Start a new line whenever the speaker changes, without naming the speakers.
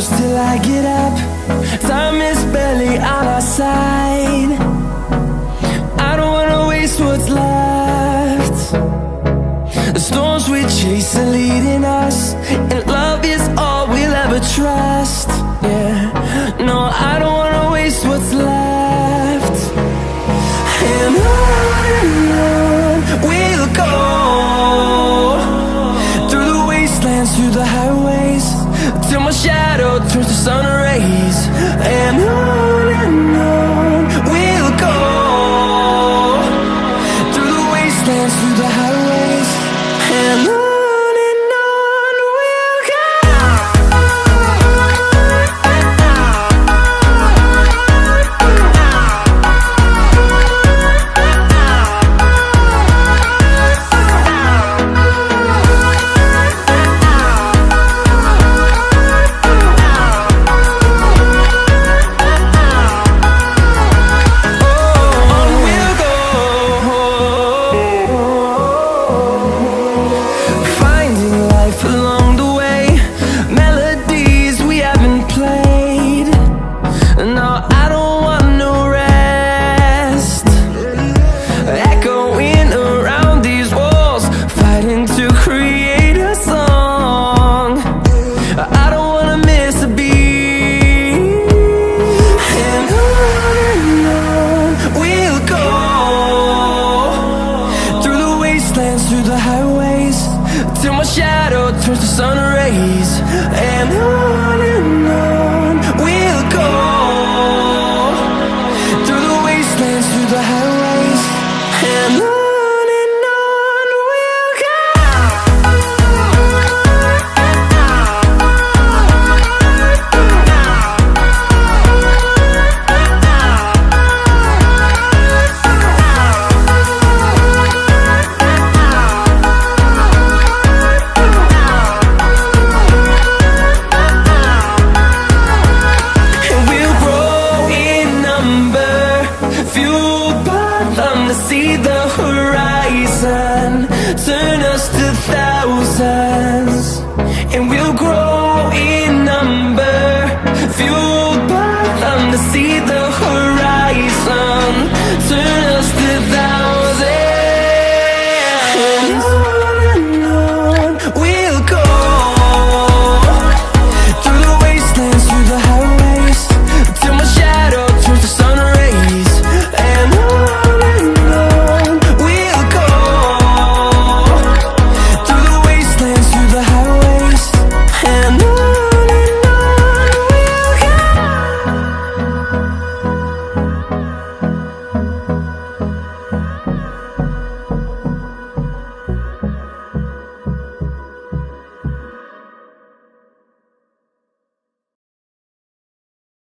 close till I get up. Time is barely on our side. I don't wanna waste what's left. The storms we chase are leading us, and love is all we'll ever trust. Yeah, no, I don't wanna waste what's left. And on we'll go, through the wastelands, through the highways, till my shadow turns to sun rays. And on we'll go, through the wastelands, through the highways, and on we'll go. Through the highways, till my shadow turns to sun rays. And on we'll go, through the wastelands, through the highways, and on we'll go. See the horizon.